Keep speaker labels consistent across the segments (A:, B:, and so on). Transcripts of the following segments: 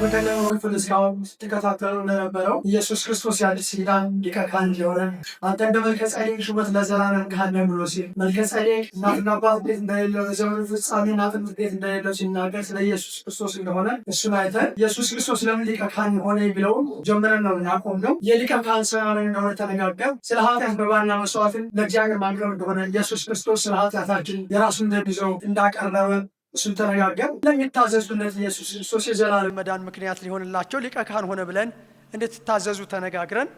A: በቀደመው ክፍል እስካሁን ስትከታተሉ እንደነበረው ኢየሱስ ክርስቶስ የአዲስ ኪዳን ሊቀ ካህን እንደሆነ አንተ እንደ መልከጼዴቅ ሹመት ለዘላለም ካህን ነህ ብሎ ሲል መልከጼዴቅ እናትና አባት ቤት እንደሌለው የዘመኑ ፍጻሜ እናትና ቤት እንደሌለው ሲናገር ስለ ኢየሱስ ክርስቶስ እንደሆነ እሱን አይተን ኢየሱስ ክርስቶስ ለምን ሊቀ ካህን ሆነ የሚለውን ጀምረን ነው ያቆምነው። የሊቀ ካህን ስራ ምን እንደሆነ ተነጋገር። ስለ ኃጢአት መባና መስዋዕትን ለእግዚአብሔር ማቅረብ እንደሆነ ኢየሱስ ክርስቶስ ስለ ኃጢአታችን የራሱን ደም ይዞ እንዳቀረበ እሱን ተነጋገር። ለሚታዘዙለት ኢየሱስ ክርስቶስ የዘላለም መዳን ምክንያት ሊሆንላቸው ሊቀ ካህን ሆነ ብለን እንድትታዘዙ ተነጋግረን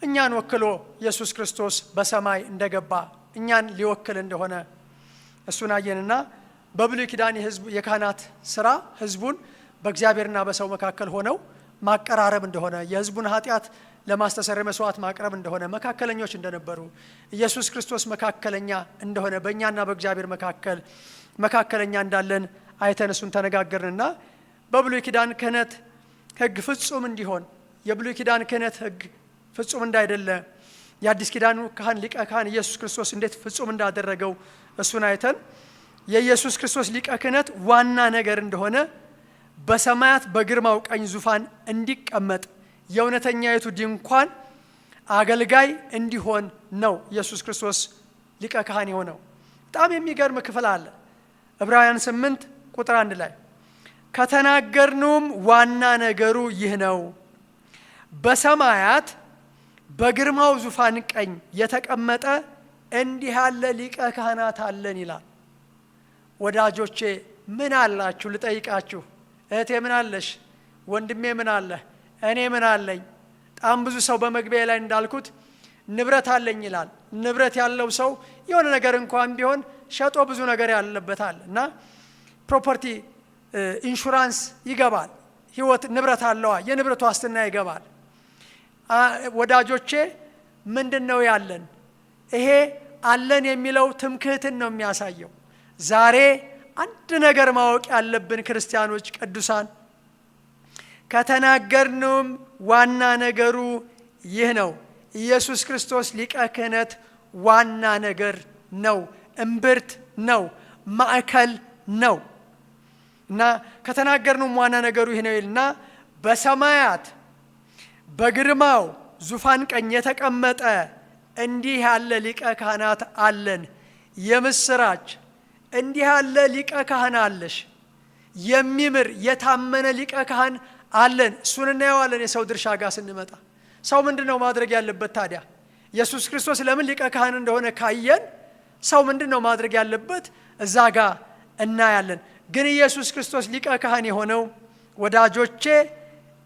A: እኛን ወክሎ ኢየሱስ ክርስቶስ በሰማይ እንደገባ እኛን ሊወክል እንደሆነ እሱን አየንና በብሉይ ኪዳን የካህናት ስራ ህዝቡን በእግዚአብሔርና በሰው መካከል ሆነው ማቀራረብ እንደሆነ የህዝቡን ኃጢአት ለማስተሰረይ መስዋዕት ማቅረብ እንደሆነ መካከለኞች እንደነበሩ ኢየሱስ ክርስቶስ መካከለኛ እንደሆነ በእኛና በእግዚአብሔር መካከለኛ እንዳለን አይተን እሱን ተነጋገርንና በብሉይ ኪዳን ክህነት ህግ ፍጹም እንዲሆን የብሉይ ኪዳን ክህነት ህግ ፍጹም እንዳይደለ የአዲስ ኪዳኑ ካህን ሊቀ ካህን ኢየሱስ ክርስቶስ እንዴት ፍጹም እንዳደረገው እሱን አይተን የኢየሱስ ክርስቶስ ሊቀ ክህነት ዋና ነገር እንደሆነ በሰማያት በግርማው ቀኝ ዙፋን እንዲቀመጥ የእውነተኛይቱ ድንኳን አገልጋይ እንዲሆን ነው ኢየሱስ ክርስቶስ ሊቀ ካህን የሆነው። በጣም የሚገርም ክፍል አለ ዕብራውያን 8 ቁጥር 1 ላይ ከተናገርነውም ዋና ነገሩ ይህ ነው፣ በሰማያት በግርማው ዙፋን ቀኝ የተቀመጠ እንዲህ ያለ ሊቀ ካህናት አለን ይላል። ወዳጆቼ ምን አላችሁ? ልጠይቃችሁ። እህቴ ምን አለሽ? ወንድሜ ምን አለ? እኔ ምን አለኝ? በጣም ብዙ ሰው በመግቢያ ላይ እንዳልኩት ንብረት አለኝ ይላል። ንብረት ያለው ሰው የሆነ ነገር እንኳን ቢሆን ሸጦ ብዙ ነገር ያለበታል እና ፕሮፐርቲ ኢንሹራንስ ይገባል። ህይወት ንብረት አለዋ፣ የንብረቱ ዋስትና ይገባል። ወዳጆቼ ምንድነው ያለን? ይሄ አለን የሚለው ትምክህትን ነው የሚያሳየው። ዛሬ አንድ ነገር ማወቅ ያለብን ክርስቲያኖች ቅዱሳን ከተናገርነውም ዋና ነገሩ ይህ ነው፣ ኢየሱስ ክርስቶስ ሊቀ ክህነት ዋና ነገር ነው፣ እምብርት ነው፣ ማዕከል ነው እና ከተናገርነውም ዋና ነገሩ ይህ ነው ይልና በሰማያት በግርማው ዙፋን ቀኝ የተቀመጠ እንዲህ ያለ ሊቀ ካህናት አለን። የምስራች! እንዲህ ያለ ሊቀ ካህን አለሽ። የሚምር የታመነ ሊቀ ካህን አለን። እሱን እናየዋለን የሰው ድርሻ ጋር ስንመጣ። ሰው ምንድነው ማድረግ ያለበት ታዲያ? ኢየሱስ ክርስቶስ ለምን ሊቀ ካህን እንደሆነ ካየን ሰው ምንድነው ማድረግ ያለበት? እዛ ጋር እናያለን። ግን ኢየሱስ ክርስቶስ ሊቀ ካህን የሆነው ወዳጆቼ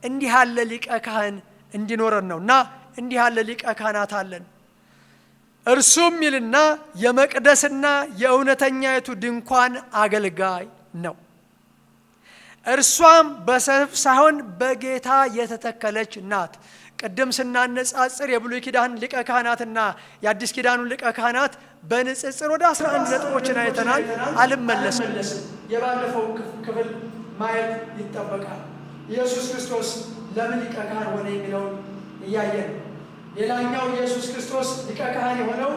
A: እንዲህ ያለ ሊቀ ካህን እንዲኖረን ነውና እንዲህ ያለ ሊቀ ካህናት አለን። እርሱም ይልና የመቅደስና የእውነተኛይቱ ድንኳን አገልጋይ ነው። እርሷም በሰይፍ ሳይሆን በጌታ የተተከለች ናት። ቅድም ስናነጻጽር የብሉይ ኪዳን ሊቀ ካህናትና የአዲስ ኪዳኑ ሊቀ ካህናት በንጽጽር ወደ 11 ነጥቦችን አይተናል። አልመለስም። የባለፈው ክፍል ማየት ይጠበቃል። ኢየሱስ ክርስቶስ ለምን ሊቀ ካህን ሆነ የሚለውን እያየን፣ ሌላኛው ኢየሱስ ክርስቶስ ሊቀ ካህን የሆነው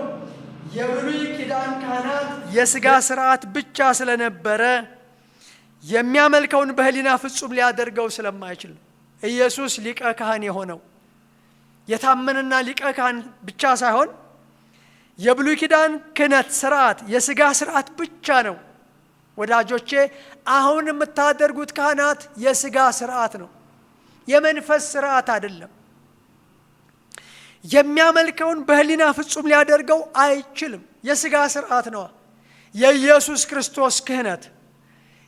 A: የብሉይ ኪዳን ካህናት የሥጋ ሥርዓት ብቻ ስለነበረ የሚያመልከውን በህሊና ፍጹም ሊያደርገው ስለማይችል ኢየሱስ ሊቀ ካህን የሆነው የታመነና ሊቀ ካህን ብቻ ሳይሆን የብሉይ ኪዳን ክህነት ሥርዓት የሥጋ ሥርዓት ብቻ ነው። ወዳጆቼ አሁን የምታደርጉት ካህናት የሥጋ ሥርዓት ነው፣ የመንፈስ ሥርዓት አይደለም። የሚያመልከውን በህሊና ፍጹም ሊያደርገው አይችልም፣ የሥጋ ሥርዓት ነው። የኢየሱስ ክርስቶስ ክህነት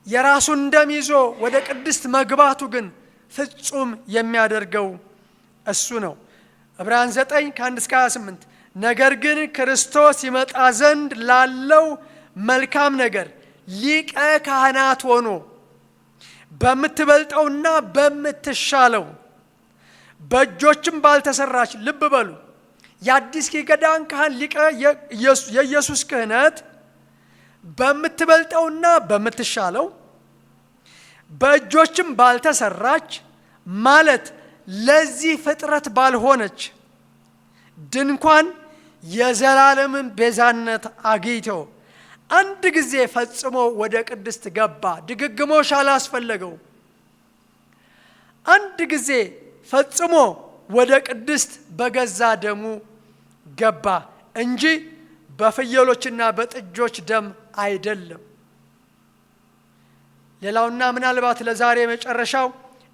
A: የራሱን ደም ይዞ ወደ ቅድስት መግባቱ ግን ፍጹም የሚያደርገው እሱ ነው። ዕብራውያን 9 ከ1-28 ነገር ግን ክርስቶስ ይመጣ ዘንድ ላለው መልካም ነገር ሊቀ ካህናት ሆኖ በምትበልጠውና በምትሻለው በእጆችም ባልተሰራች፣ ልብ በሉ የአዲስ ኪዳን ካህን ሊቀ የኢየሱስ ክህነት በምትበልጠውና በምትሻለው በእጆችም ባልተሰራች ማለት ለዚህ ፍጥረት ባልሆነች ድንኳን የዘላለምን ቤዛነት አግኝቶ አንድ ጊዜ ፈጽሞ ወደ ቅድስት ገባ። ድግግሞሽ አላስፈለገው።
B: አንድ ጊዜ ፈጽሞ ወደ ቅድስት በገዛ ደሙ ገባ እንጂ በፍየሎችና በጥጆች ደም አይደለም። ሌላውና ምናልባት ለዛሬ መጨረሻው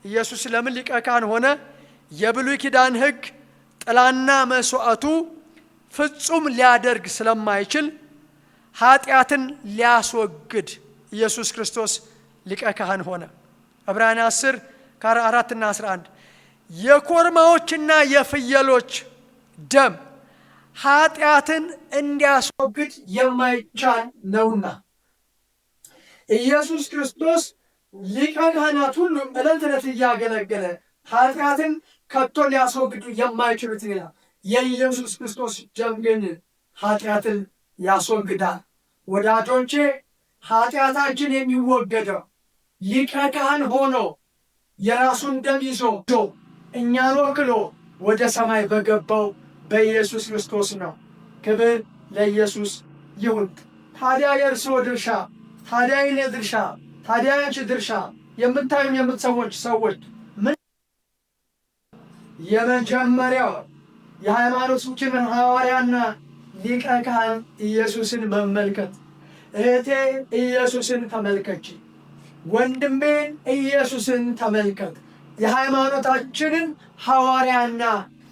B: ኢየሱስ ለምን ሊቀ ካህን ሆነ? የብሉይ ኪዳን ሕግ ጥላና መስዋዕቱ ፍጹም ሊያደርግ ስለማይችል ኃጢአትን ሊያስወግድ ኢየሱስ ክርስቶስ ሊቀ ካህን ሆነ። ዕብራውያን 10:4 እና 11 የኮርማዎችና የፍየሎች ደም ኃጢአትን እንዲያስወግድ
A: የማይቻል ነውና ኢየሱስ ክርስቶስ ሊቀ ካህናት ሁሉም ዕለት ዕለት እያገለገለ ኃጢአትን ከቶ ሊያስወግዱ የማይችሉትን ይላል። የኢየሱስ ክርስቶስ ደም ግን ኃጢአትን ያስወግዳል። ወዳጆቼ ኃጢአታችን የሚወገደው ሊቀ ካህን ሆኖ የራሱን ደም ይዞ እኛን ወክሎ ወደ ሰማይ በገባው በኢየሱስ ክርስቶስ ነው። ክብር ለኢየሱስ ይሁን። ታዲያ የእርስዎ ድርሻ፣ ታዲያ የኔ ድርሻ፣ ታዲያ ያንቺ ድርሻ የምታዩን የምትሰሙት ሰዎች ምን? የመጀመሪያው የሃይማኖታችን ሐዋርያና ሊቀ ካህን ኢየሱስን መመልከት። እህቴ ኢየሱስን ተመልከች፣ ወንድሜን ኢየሱስን ተመልከት። የሃይማኖታችንን ሐዋርያና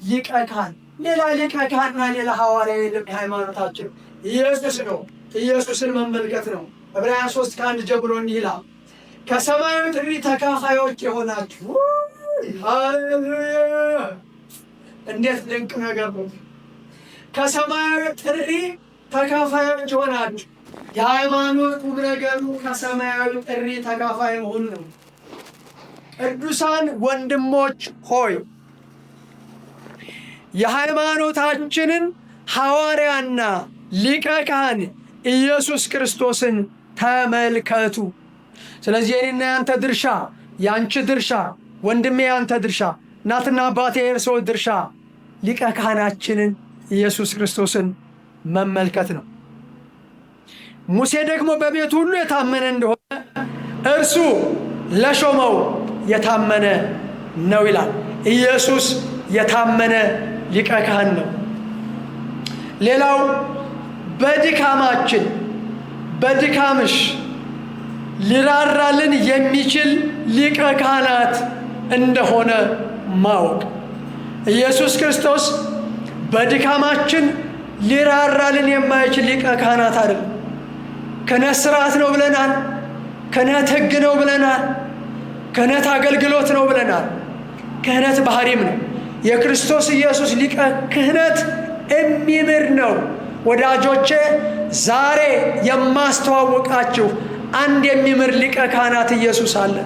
A: ሊቀ ካህን፣ ሌላ ሊቀ ካህንና ሌላ ሐዋርያ የለም። የሃይማኖታችን ኢየሱስ ነው። ኢየሱስን መመልከት ነው። ዕብራውያን 3:1 ጀምሮ እንዲህ ይላል፣ ከሰማያዊ ጥሪ ተካፋዮች የሆናችሁ። ሃሌሉያ! እንዴት ድንቅ ነገር ነው! ከሰማያዊ ጥሪ ተካፋዮች የሆናችሁ። የሃይማኖት ነገሩ ከሰማያዊ ጥሪ ተካፋይ መሆን ነው። ቅዱሳን ወንድሞች ሆይ የሃይማኖታችንን ሐዋርያና ሊቀ ካህን ኢየሱስ ክርስቶስን ተመልከቱ። ስለዚህ የኔና ያንተ ድርሻ፣ ያንቺ ድርሻ፣ ወንድሜ ያንተ ድርሻ፣ እናትና አባቴ የእርስዎ ድርሻ ሊቀ ካህናችንን ኢየሱስ ክርስቶስን መመልከት ነው። ሙሴ ደግሞ በቤቱ ሁሉ የታመነ እንደሆነ እርሱ ለሾመው የታመነ ነው ይላል። ኢየሱስ የታመነ ሊቀ ካህን ነው። ሌላው በድካማችን በድካምሽ ሊራራልን የሚችል ሊቀ ካህናት እንደሆነ ማወቅ። ኢየሱስ ክርስቶስ በድካማችን ሊራራልን የማይችል ሊቀ ካህናት አይደለም። ክህነት ሥርዓት ነው ብለናል። ክህነት ሕግ ነው ብለናል። ክህነት አገልግሎት ነው ብለናል። ክህነት ባህሪም ነው። የክርስቶስ ኢየሱስ ሊቀ ክህነት የሚምር ነው። ወዳጆቼ ዛሬ የማስተዋወቃችሁ አንድ የሚምር ሊቀ ካህናት ኢየሱስ አለ።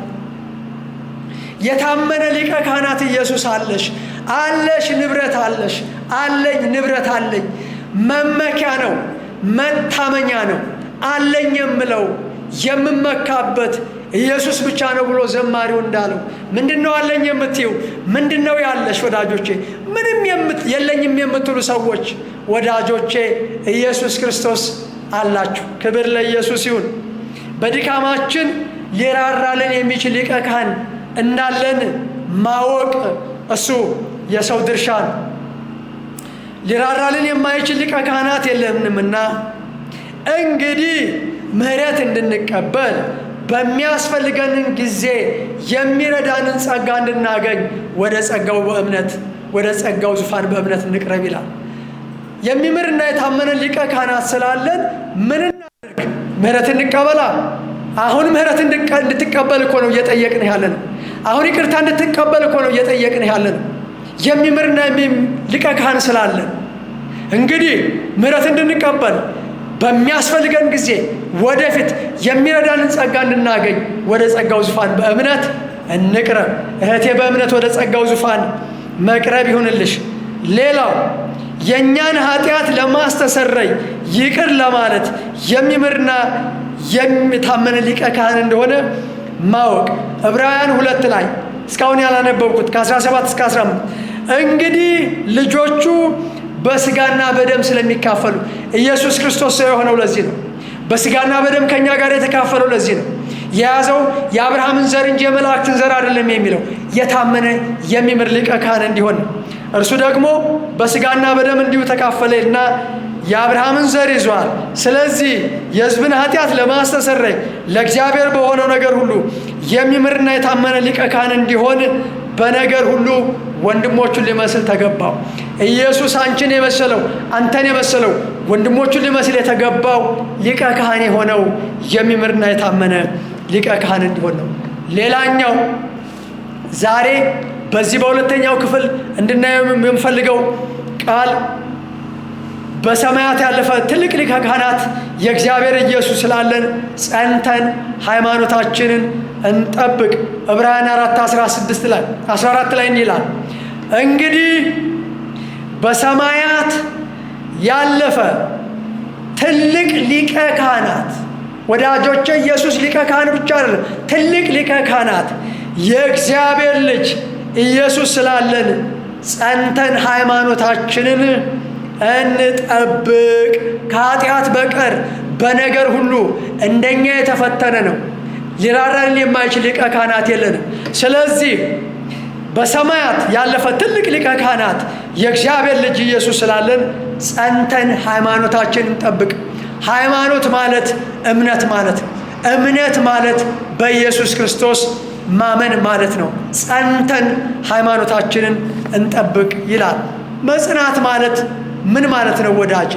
A: የታመነ ሊቀ ካህናት ኢየሱስ አለሽ፣ አለሽ፣ ንብረት አለሽ፣ አለኝ፣ ንብረት አለኝ። መመኪያ ነው፣ መታመኛ ነው። አለኝ የምለው የምመካበት ኢየሱስ ብቻ ነው ብሎ ዘማሪው እንዳለው። ምንድነው አለኝ የምትይው? ምንድነው ያለሽ? ወዳጆቼ ምንም የለኝም የምትሉ ሰዎች ወዳጆቼ ኢየሱስ ክርስቶስ አላችሁ። ክብር ለኢየሱስ ይሁን። በድካማችን ሊራራልን የሚችል ሊቀ ካህን እንዳለን ማወቅ እሱ የሰው ድርሻ ነው። ሊራራልን የማይችል ሊቀ ካህናት የለንምና እንግዲህ ምሕረት እንድንቀበል በሚያስፈልገንን ጊዜ የሚረዳንን ጸጋ እንድናገኝ ወደ ጸጋው ዙፋን በእምነት እንቅረብ ይላል። የሚምርና የታመነ ሊቀ ካህናት ስላለን ምን እናድርግ? ምሕረት እንቀበላ። አሁን ምሕረት እንድትቀበል እኮ ነው እየጠየቅን ያለ ነው። አሁን ይቅርታ እንድትቀበል እኮ ነው እየጠየቅን ያለ ነው። የሚምርና ሊቀ ካህን ስላለን እንግዲህ ምሕረት እንድንቀበል በሚያስፈልገን ጊዜ ወደፊት የሚረዳንን ጸጋ እንድናገኝ ወደ ጸጋው ዙፋን በእምነት እንቅረብ። እህቴ በእምነት ወደ ጸጋው ዙፋን መቅረብ ይሁንልሽ። ሌላው የእኛን ኃጢአት ለማስተሰረይ ይቅር ለማለት የሚምርና የሚታመን ሊቀ ካህን እንደሆነ ማወቅ። ዕብራውያን 2 ላይ እስካሁን ያላነበብኩት ከ17 እስከ 15 እንግዲህ ልጆቹ በስጋና በደም ስለሚካፈሉ ኢየሱስ ክርስቶስ ሰው የሆነው ለዚህ ነው። በስጋና በደም ከኛ ጋር የተካፈለው ለዚህ ነው።
B: የያዘው የአብርሃምን ዘር እንጂ የመላእክትን ዘር አይደለም የሚለው የታመነ የሚምር ሊቀ ካህን እንዲሆን ነው። እርሱ ደግሞ በሥጋና በደም እንዲሁ ተካፈለና የአብርሃምን ዘር ይዟል። ስለዚህ የሕዝብን ኃጢአት ለማስተሰረይ ለእግዚአብሔር በሆነው ነገር ሁሉ የሚምርና የታመነ ሊቀ ካህን እንዲሆን በነገር ሁሉ ወንድሞቹን ሊመስል ተገባው። ኢየሱስ አንቺን የመሰለው አንተን የመሰለው ወንድሞቹን ሊመስል የተገባው ሊቀ ካህን የሆነው የሚምርና የታመነ ሊቀ ካህን እንዲሆን ነው። ሌላኛው ዛሬ በዚህ በሁለተኛው ክፍል እንድናየው የምፈልገው ቃል በሰማያት ያለፈ ትልቅ ሊቀ ካህናት የእግዚአብሔር ኢየሱስ ስላለን ጸንተን ሃይማኖታችንን እንጠብቅ። ዕብራውያን 4:14 ላይ እንዲህ ይላል፣ እንግዲህ በሰማያት ያለፈ ትልቅ ሊቀ ካህናት፣ ወዳጆቼ ኢየሱስ ሊቀ ካህን ብቻ አይደለም፣ ትልቅ ሊቀ ካህናት የእግዚአብሔር ልጅ ኢየሱስ ስላለን ጸንተን ሃይማኖታችንን እንጠብቅ። ከኃጢአት በቀር በነገር ሁሉ እንደኛ የተፈተነ ነው። ሊራራልን የማይችል ሊቀ ካህናት የለንም። ስለዚህ በሰማያት ያለፈ ትልቅ ሊቀ ካህናት የእግዚአብሔር ልጅ ኢየሱስ ስላለን ጸንተን ሃይማኖታችንን እንጠብቅ። ሃይማኖት ማለት እምነት ማለት ነው። እምነት ማለት በኢየሱስ ክርስቶስ ማመን ማለት ነው። ጸንተን ሃይማኖታችንን እንጠብቅ ይላል። መጽናት ማለት ምን ማለት ነው ወዳጅ?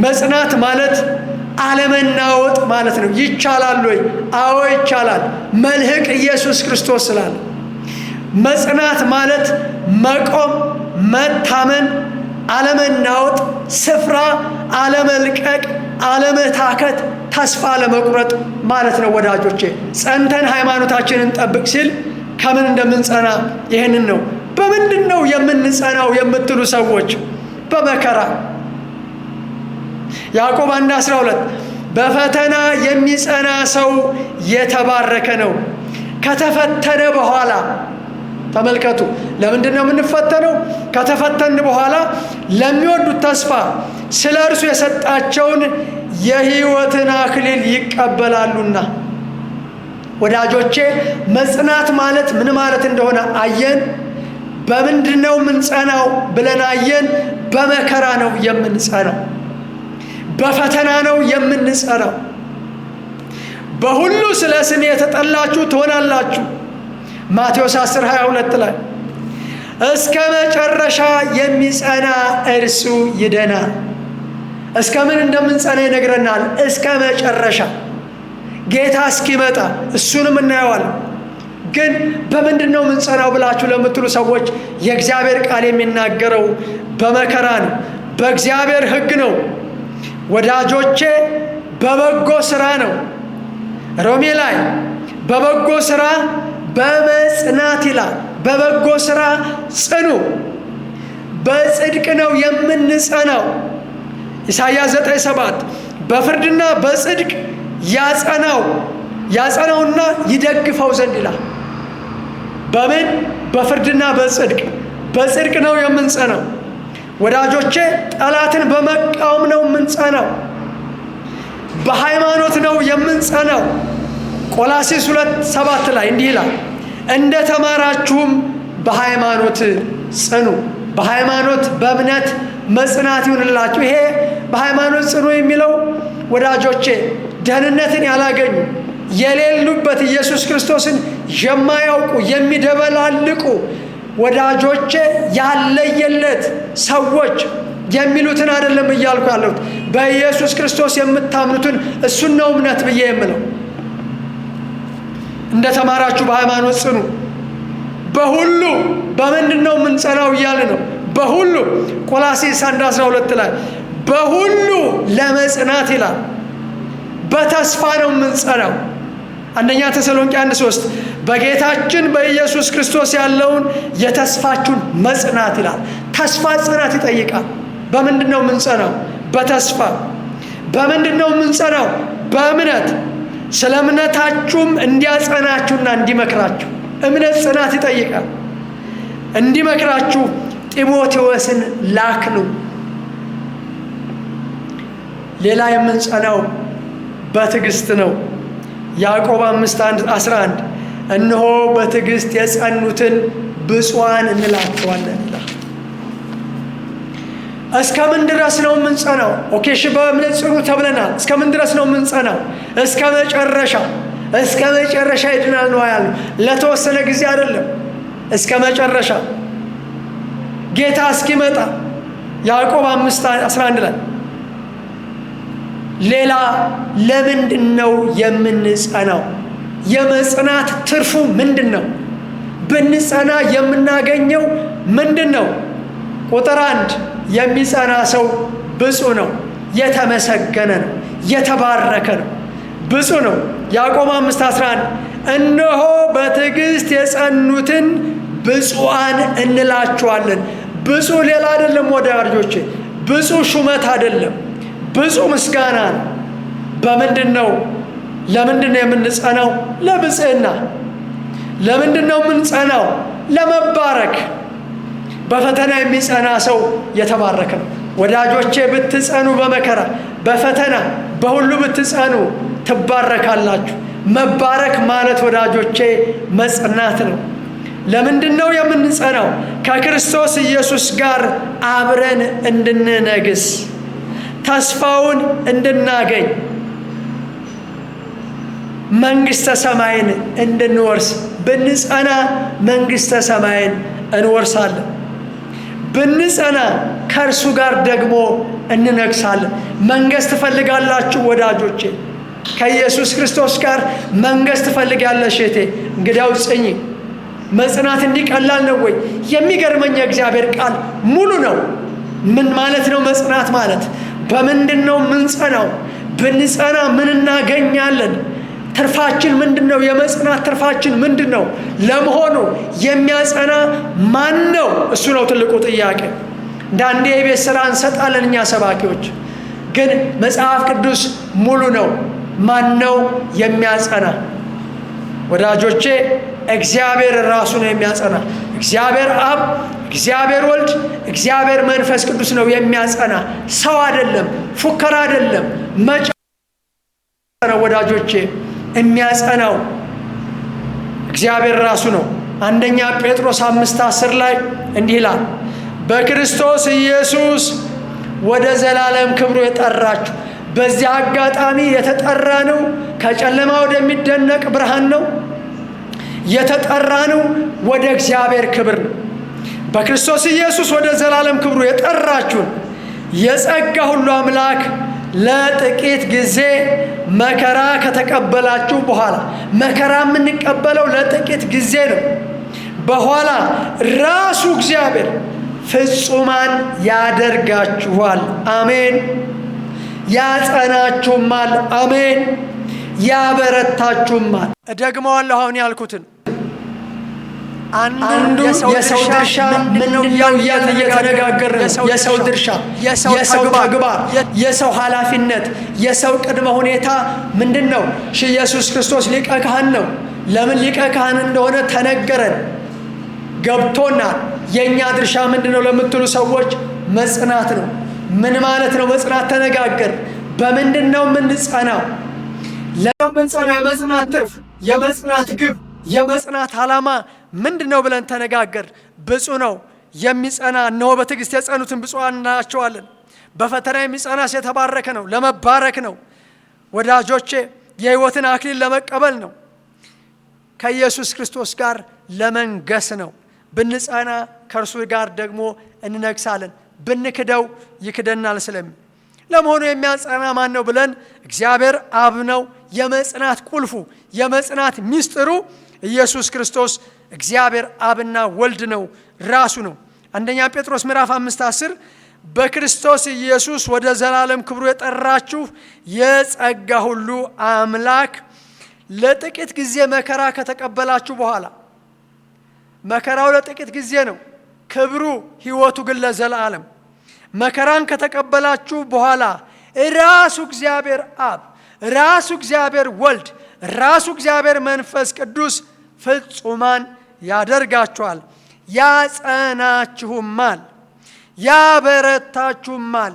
B: መጽናት ማለት አለመናወጥ ማለት ነው። ይቻላል ወይ? አዎ ይቻላል። መልህቅ ኢየሱስ ክርስቶስ ስላለ። መጽናት ማለት መቆም፣ መታመን፣ አለመናወጥ፣ ስፍራ አለመልቀቅ፣ አለመታከት፣ ተስፋ አለመቁረጥ ማለት ነው ወዳጆቼ። ጸንተን ሃይማኖታችንን እንጠብቅ ሲል ከምን እንደምንጸና ይህንን ነው። በምንድን ነው የምንጸናው የምትሉ ሰዎች፣ በመከራ። ያዕቆብ 1:12 በፈተና የሚጸና ሰው የተባረከ ነው። ከተፈተነ በኋላ ተመልከቱ፣ ለምንድን ነው የምንፈተነው? ከተፈተን በኋላ ለሚወዱት ተስፋ ስለ እርሱ የሰጣቸውን የሕይወትን አክሊል ይቀበላሉና። ወዳጆቼ መጽናት ማለት ምን ማለት እንደሆነ አየን። በምንድን ነው የምንጸናው ብለን አየን። በመከራ ነው የምንጸናው፣ በፈተና ነው የምንጸናው። በሁሉ ስለ ስሜ የተጠላችሁ ትሆናላችሁ። ማቴዎስ 10:22 ላይ እስከ መጨረሻ የሚጸና እርሱ ይድናል። እስከ ምን እንደምንጸና ይነግረናል። እስከ መጨረሻ ጌታ እስኪመጣ እሱንም እናየዋለን። ግን በምንድን ነው የምንጸናው ብላችሁ ለምትሉ ሰዎች የእግዚአብሔር ቃል የሚናገረው በመከራ ነው፣ በእግዚአብሔር ሕግ ነው ወዳጆቼ፣ በበጎ ሥራ ነው። ሮሜ ላይ በበጎ ሥራ በመጽናት ይላል። በበጎ ሥራ ጽኑ። በጽድቅ ነው የምንጸናው። ኢሳይያስ 9:7 በፍርድና በጽድቅ ያጸናውና ይደግፈው ዘንድ ይላል። በምን? በፍርድና በጽድቅ። በጽድቅ ነው የምንጸናው ወዳጆቼ። ጠላትን በመቃወም ነው የምንጸናው። በሃይማኖት ነው የምንጸናው። ቆላስይስ 2:7 ላይ እንዲህ ይላል፣ እንደ ተማራችሁም በሃይማኖት ጽኑ። በሃይማኖት በእምነት መጽናት ይሁንላችሁ። ይሄ በሃይማኖት ጽኑ የሚለው ወዳጆቼ ደህንነትን ያላገኙ የሌሉበት ኢየሱስ ክርስቶስን የማያውቁ የሚደበላልቁ ወዳጆቼ ያለየለት ሰዎች የሚሉትን አይደለም እያልኩ ያለሁት። በኢየሱስ ክርስቶስ የምታምኑትን እሱን ነው እምነት ብዬ የምለው። እንደ ተማራችሁ በሃይማኖት ጽኑ። በሁሉ በምንድን ነው የምንጸናው እያለ ነው። በሁሉ ቆላስይስ 1:12 ላይ በሁሉ ለመጽናት ይላል። በተስፋ ነው የምንጸናው። አንደኛ ተሰሎንቄ 1:3 በጌታችን በኢየሱስ ክርስቶስ ያለውን የተስፋችሁን መጽናት ይላል። ተስፋ ጽናት ይጠይቃል። በምንድን ነው የምንጸናው? በተስፋ። በምንድን ነው የምንጸናው? በእምነት። ስለ እምነታችሁም እንዲያጸናችሁና እንዲመክራችሁ። እምነት ጽናት ይጠይቃል። እንዲመክራችሁ ጢሞቴዎስን ላክነው። ሌላ የምንጸናው በትዕግስት ነው። ያዕቆብ 5:11 እነሆ በትዕግስት የጸኑትን ብፁዓን እንላቸዋለን ይላል። እስከምን ድረስ ነው የምንጸናው? ኦኬ እሺ፣ በእምነት ጽኑ ተብለናል። እስከምን ድረስ ነው የምንጸናው? እስከ መጨረሻ ይድናል ነው ያለው። ለተወሰነ ጊዜ አይደለም፣ እስከ መጨረሻ ጌታ እስኪመጣ። ያዕቆብ 5:11 ላይ ሌላ ለምንድን ነው የምንጸናው? የመጽናት ትርፉ ምንድን ነው? ብንጸና የምናገኘው ምንድን ነው? ቁጥር 1 የሚጸና ሰው ብፁዕ ነው፣ የተመሰገነ ነው፣ የተባረከ ነው፣ ብፁዕ ነው። ያዕቆብ 5:11 እነሆ በትዕግስት የጸኑትን ብፁዓን እንላቸዋለን። ብፁዕ ሌላ አይደለም ወዳጆቼ፣ ብፁዕ ሹመት አይደለም፣ ብፁዕ ምስጋና ነው። በምንድን ነው? ለምንድን ነው የምንጸናው? ለብፅዕና። ለምንድን ነው የምንጸናው? ለመባረክ። በፈተና የሚጸና ሰው የተባረከ ነው። ወዳጆቼ ብትጸኑ፣ በመከራ በፈተና በሁሉ ብትጸኑ ትባረካላችሁ። መባረክ ማለት ወዳጆቼ መጽናት ነው። ለምንድን ነው የምንጸናው? ከክርስቶስ ኢየሱስ ጋር አብረን እንድንነግስ፣ ተስፋውን እንድናገኝ፣ መንግሥተ ሰማይን እንድንወርስ። ብንጸና መንግሥተ ሰማይን እንወርሳለን። ብንጸና ከእርሱ ጋር ደግሞ እንነግሳለን። መንገስ ትፈልጋላችሁ ወዳጆቼ? ከኢየሱስ ክርስቶስ ጋር መንገስ ትፈልጋለሽ እህቴ? እንግዲያው ጽኚ። መጽናት እንዲቀላል ነው ወይ? የሚገርመኝ የእግዚአብሔር ቃል ሙሉ ነው። ምን ማለት ነው መጽናት ማለት? በምንድን ነው ምንጸናው? ብንጸና ምን እናገኛለን? ትርፋችን ምንድን ነው? የመጽናት ትርፋችን ምንድን ነው? ለመሆኑ የሚያጸና ማን ነው? እሱ ነው ትልቁ ጥያቄ። እንዳንዴ የቤት ሥራ እንሰጣለን እኛ ሰባኪዎች፣ ግን መጽሐፍ ቅዱስ ሙሉ ነው። ማን ነው የሚያጸና? ወዳጆቼ እግዚአብሔር ራሱ ነው የሚያጸና። እግዚአብሔር አብ፣ እግዚአብሔር ወልድ፣ እግዚአብሔር መንፈስ ቅዱስ ነው የሚያጸና፣ ሰው አይደለም፣ ፉከራ አይደለም፣ መጫ ነው። ወዳጆቼ የሚያጸናው እግዚአብሔር ራሱ ነው። አንደኛ ጴጥሮስ 5:10 ላይ እንዲህ ይላል፣ በክርስቶስ ኢየሱስ ወደ ዘላለም ክብሩ የጠራችሁ። በዚህ አጋጣሚ የተጠራ ነው ከጨለማ ወደሚደነቅ ብርሃን ነው የተጠራ ነው፣ ወደ እግዚአብሔር ክብር ነው። በክርስቶስ ኢየሱስ ወደ ዘላለም ክብሩ የጠራችሁን የጸጋ ሁሉ አምላክ ለጥቂት ጊዜ መከራ ከተቀበላችሁ በኋላ፣ መከራ የምንቀበለው ለጥቂት ጊዜ ነው። በኋላ ራሱ እግዚአብሔር ፍጹማን ያደርጋችኋል። አሜን። ያጸናችሁማል። አሜን። ያበረታችሁማል። እደግመዋለሁ አሁን ያልኩትን። አንዱ የሰው ድርሻ ምንድነው? እየተነጋገርን የሰው ድርሻ፣ የሰው ተግባር፣ የሰው ኃላፊነት፣ የሰው ቅድመ ሁኔታ ምንድነው? ኢየሱስ ክርስቶስ ሊቀ ካህን ነው። ለምን ሊቀ ካህን እንደሆነ ተነገረን፣ ገብቶናል። የእኛ ድርሻ ምንድነው ለምትሉ ሰዎች መጽናት ነው። ምን ማለት ነው መጽናት? ተነጋገር። በምንድን ነው የምንጸናው? ለምንጸናው የመጽናት ትርፍ፣ የመጽናት ግብ፣ የመጽናት ዓላማ ምንድን ነው ብለን ተነጋገር። ብፁዕ ነው የሚጸና፣ እነሆ በትዕግስት የጸኑትን ብፁዓን እንላቸዋለን። በፈተና የሚጸናስ የተባረከ ነው፣ ለመባረክ ነው። ወዳጆቼ የሕይወትን አክሊል ለመቀበል ነው። ከኢየሱስ ክርስቶስ ጋር ለመንገስ ነው። ብንጸና ከእርሱ ጋር ደግሞ እንነግሳለን። ብንክደው ይክደናል ስለሚል። ለመሆኑ የሚያጸና ማን ነው ብለን እግዚአብሔር አብ ነው። የመጽናት ቁልፉ፣ የመጽናት ሚስጥሩ ኢየሱስ ክርስቶስ እግዚአብሔር አብና ወልድ ነው፣ ራሱ ነው። አንደኛ ጴጥሮስ ምዕራፍ 5:10 በክርስቶስ ኢየሱስ ወደ ዘላለም ክብሩ የጠራችሁ የጸጋ ሁሉ አምላክ ለጥቂት ጊዜ መከራ ከተቀበላችሁ በኋላ፣ መከራው ለጥቂት ጊዜ ነው፣ ክብሩ ሕይወቱ ግን ለዘላለም። መከራን ከተቀበላችሁ በኋላ ራሱ እግዚአብሔር አብ፣ ራሱ እግዚአብሔር ወልድ፣ ራሱ እግዚአብሔር መንፈስ ቅዱስ ፍጹማን ያደርጋችኋል፣ ያጸናችሁማል፣ ያበረታችሁማል።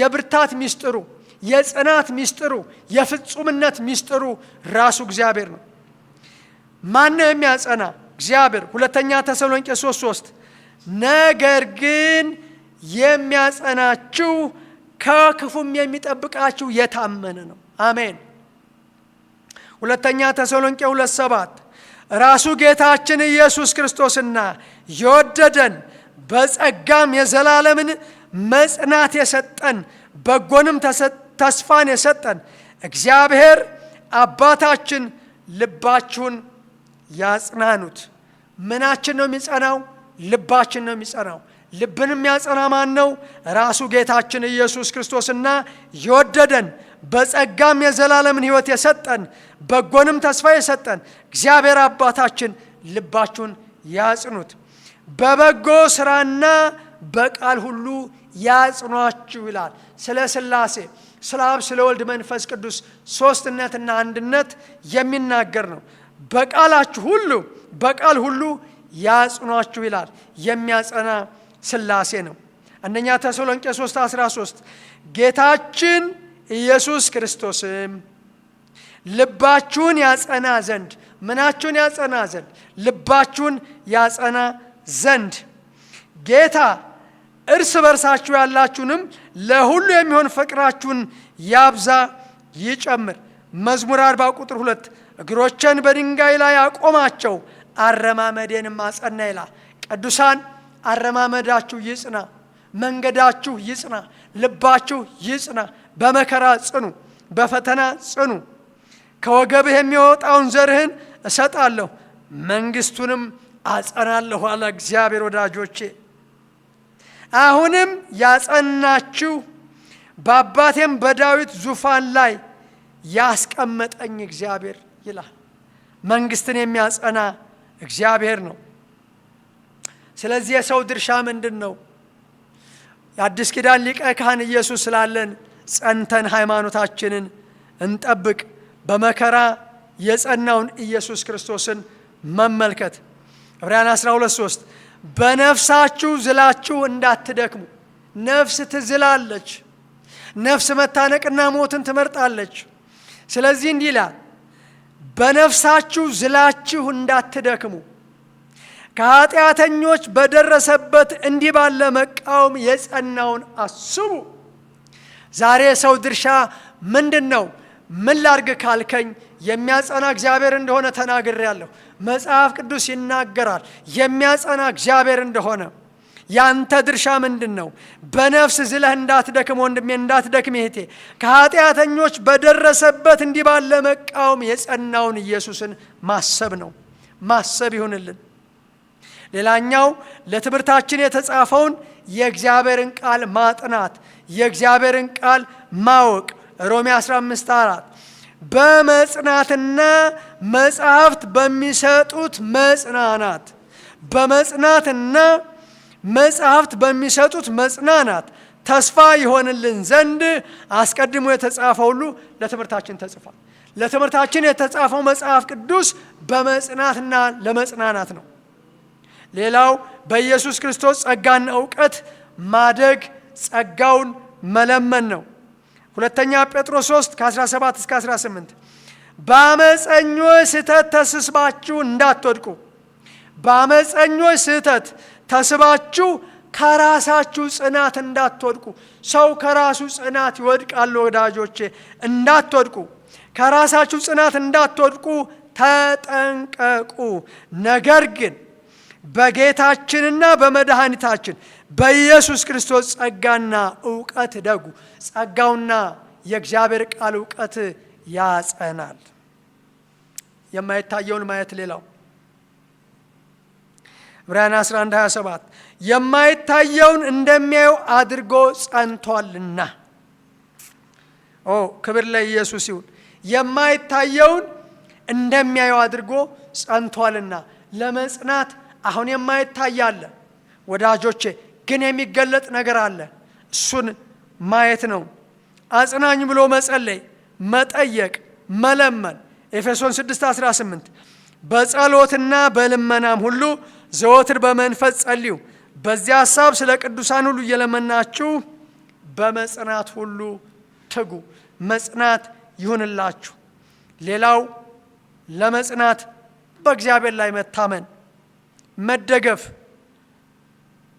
B: የብርታት ሚስጥሩ፣ የጽናት ሚስጥሩ፣ የፍጹምነት ሚስጥሩ ራሱ እግዚአብሔር ነው። ማነው የሚያጸና? እግዚአብሔር። ሁለተኛ ተሰሎንቄ 3:3 ነገር ግን የሚያጸናችሁ ከክፉም የሚጠብቃችሁ የታመነ ነው። አሜን። ሁለተኛ ተሰሎንቄ 2:7 ራሱ ጌታችን ኢየሱስ ክርስቶስና የወደደን በጸጋም የዘላለምን መጽናት የሰጠን በጎንም ተስፋን የሰጠን እግዚአብሔር አባታችን ልባችሁን ያጽናኑት። ምናችን ነው የሚጸናው? ልባችን ነው የሚጸናው። ልብን የሚያጸና ማን ነው? ራሱ ጌታችን ኢየሱስ ክርስቶስና የወደደን በጸጋም የዘላለምን ሕይወት የሰጠን በጎንም ተስፋ የሰጠን እግዚአብሔር አባታችን ልባችሁን ያጽኑት። በበጎ ሥራና በቃል ሁሉ ያጽኗችሁ ይላል። ስለ ሥላሴ፣ ስለ አብ፣ ስለ ወልድ መንፈስ ቅዱስ ሦስትነትና አንድነት የሚናገር ነው። በቃላችሁ ሁሉ በቃል ሁሉ ያጽኗችሁ ይላል። የሚያጸና ሥላሴ ነው። አንደኛ ተሰሎንቄ 3:13 ጌታችን ኢየሱስ ክርስቶስም ልባችሁን ያጸና ዘንድ ምናችሁን ያጸና ዘንድ? ልባችሁን ያጸና ዘንድ ጌታ እርስ በርሳችሁ ያላችሁንም ለሁሉ የሚሆን ፍቅራችሁን ያብዛ ይጨምር። መዝሙር 40:2 እግሮቼን በድንጋይ ላይ አቆማቸው አረማመዴንም አጸና ይላል። ቅዱሳን አረማመዳችሁ ይጽና፣ መንገዳችሁ ይጽና፣ ልባችሁ ይጽና። በመከራ ጽኑ፣ በፈተና ጽኑ። ከወገብህ የሚወጣውን ዘርህን እሰጣለሁ፣ መንግሥቱንም አጸናለሁ አለ እግዚአብሔር። ወዳጆቼ አሁንም ያጸናችሁ በአባቴም በዳዊት ዙፋን ላይ ያስቀመጠኝ እግዚአብሔር ይላል። መንግሥትን የሚያጸና እግዚአብሔር ነው። ስለዚህ የሰው ድርሻ ምንድን ነው? የአዲስ ኪዳን ሊቀ ካህን ኢየሱስ ስላለን ጸንተን ሃይማኖታችንን እንጠብቅ። በመከራ የጸናውን ኢየሱስ ክርስቶስን መመልከት። ዕብራውያን 12:3 በነፍሳችሁ ዝላችሁ እንዳትደክሙ። ነፍስ ትዝላለች። ነፍስ መታነቅና ሞትን ትመርጣለች። ስለዚህ እንዲህ ይላል፣ በነፍሳችሁ ዝላችሁ እንዳትደክሙ ከኃጢአተኞች በደረሰበት እንዲህ ባለ መቃወም የጸናውን አስቡ። ዛሬ የሰው ድርሻ ምንድን ነው? ምን ላርግ ካልከኝ የሚያጸና እግዚአብሔር እንደሆነ ተናግሬያለሁ። መጽሐፍ ቅዱስ ይናገራል የሚያጸና እግዚአብሔር እንደሆነ። ያንተ ድርሻ ምንድን ነው? በነፍስ ዝለህ እንዳትደክም ወንድሜ፣ እንዳትደክም እህቴ። ከኃጢአተኞች በደረሰበት እንዲህ ባለ መቃወም የጸናውን ኢየሱስን ማሰብ ነው። ማሰብ ይሁንልን። ሌላኛው ለትምህርታችን የተጻፈውን የእግዚአብሔርን ቃል ማጥናት፣ የእግዚአብሔርን ቃል ማወቅ። ሮሜ 15:4 በመጽናትና መጽሐፍት በሚሰጡት መጽናናት፣ በመጽናትና መጽሐፍት በሚሰጡት መጽናናት ተስፋ ይሆንልን ዘንድ አስቀድሞ የተጻፈ ሁሉ ለትምህርታችን ተጽፏል። ለትምህርታችን የተጻፈው መጽሐፍ ቅዱስ በመጽናትና ለመጽናናት ነው። ሌላው በኢየሱስ ክርስቶስ ጸጋና እውቀት ማደግ፣ ጸጋውን መለመን ነው። ሁለተኛ ጴጥሮስ 3:17-18 በአመፀኞች ስህተት ተስባችሁ እንዳትወድቁ። በአመፀኞች ስህተት ተስባችሁ ከራሳችሁ ጽናት እንዳትወድቁ። ሰው ከራሱ ጽናት ይወድቃል ወዳጆቼ፣ እንዳትወድቁ። ከራሳችሁ ጽናት እንዳትወድቁ ተጠንቀቁ። ነገር ግን በጌታችንና በመድኃኒታችን በኢየሱስ ክርስቶስ ጸጋና እውቀት ደጉ። ጸጋውና የእግዚአብሔር ቃል እውቀት ያጸናል። የማይታየውን ማየት። ሌላው ዕብራውያን 11:27 የማይታየውን እንደሚያዩ አድርጎ ጸንቷልና። ክብር ለኢየሱስ ይሁን። የማይታየውን እንደሚያዩ አድርጎ ጸንቷልና። ለመጽናት አሁን የማይታይ አለ ወዳጆቼ፣ ግን የሚገለጥ ነገር አለ። እሱን ማየት ነው። አጽናኝ ብሎ መጸለይ፣ መጠየቅ፣ መለመን። ኤፌሶን 6:18 በጸሎትና በልመናም ሁሉ ዘወትር በመንፈስ ጸልዩ፣ በዚያ ሐሳብ ስለ ቅዱሳን ሁሉ እየለመናችሁ በመጽናት ሁሉ ትጉ። መጽናት ይሁንላችሁ። ሌላው ለመጽናት በእግዚአብሔር ላይ መታመን፣ መደገፍ።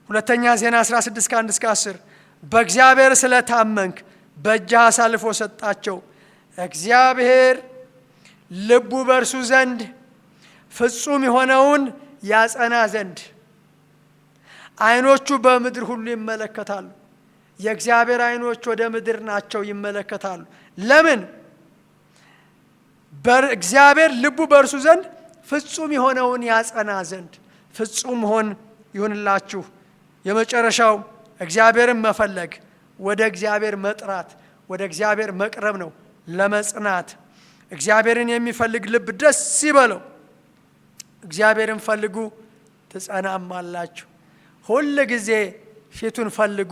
B: ሁለተኛ ዜና 16 ከ1-10 በእግዚአብሔር ስለታመንክ በእጅህ አሳልፎ ሰጣቸው። እግዚአብሔር ልቡ በእርሱ ዘንድ ፍጹም የሆነውን ያጸና ዘንድ ዓይኖቹ በምድር ሁሉ ይመለከታሉ። የእግዚአብሔር ዓይኖች ወደ ምድር ናቸው፣ ይመለከታሉ። ለምን? እግዚአብሔር ልቡ በእርሱ ዘንድ ፍጹም የሆነውን ያጸና ዘንድ። ፍጹም መሆን ይሁንላችሁ። የመጨረሻው እግዚአብሔርን መፈለግ፣ ወደ እግዚአብሔር መጥራት፣ ወደ እግዚአብሔር መቅረብ ነው ለመጽናት። እግዚአብሔርን የሚፈልግ ልብ ደስ ይበለው። እግዚአብሔርን ፈልጉ ትጸናማላችሁ። ሁል ጊዜ ፊቱን ፈልጉ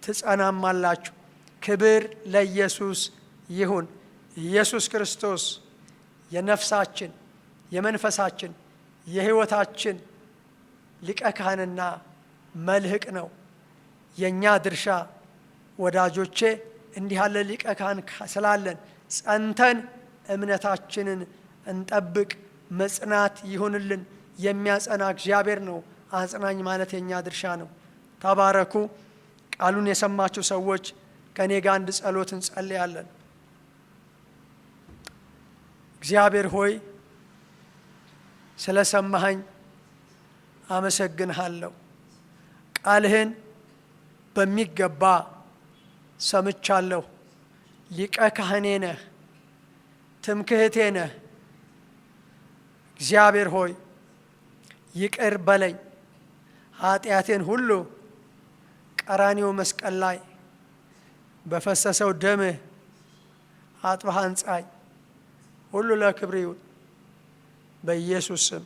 B: ትጸናማላችሁ። ክብር ለኢየሱስ ይሁን። ኢየሱስ ክርስቶስ የነፍሳችን፣ የመንፈሳችን፣ የሕይወታችን ሊቀ ካህንና መልህቅ ነው። የእኛ ድርሻ ወዳጆቼ እንዲህ ያለ ሊቀ ካህን ስላለን ጸንተን እምነታችንን እንጠብቅ። መጽናት ይሁንልን። የሚያጸና እግዚአብሔር ነው። አጽናኝ ማለት የእኛ ድርሻ ነው። ተባረኩ። ቃሉን የሰማችሁ ሰዎች ከእኔ ጋር አንድ ጸሎት እንጸልያለን። እግዚአብሔር ሆይ ስለ ሰማኸኝ አመሰግንሃለሁ። ቃልህን በሚገባ ሰምቻለሁ። ሊቀ ካህኔ ነህ፣ ትምክህቴ ነህ። እግዚአብሔር ሆይ ይቅር በለኝ። ኃጢአቴን ሁሉ ቀራንዮ መስቀል ላይ በፈሰሰው ደምህ አጥበህ አንጻኝ። ሁሉ ለክብር ይሁን በኢየሱስ ስም።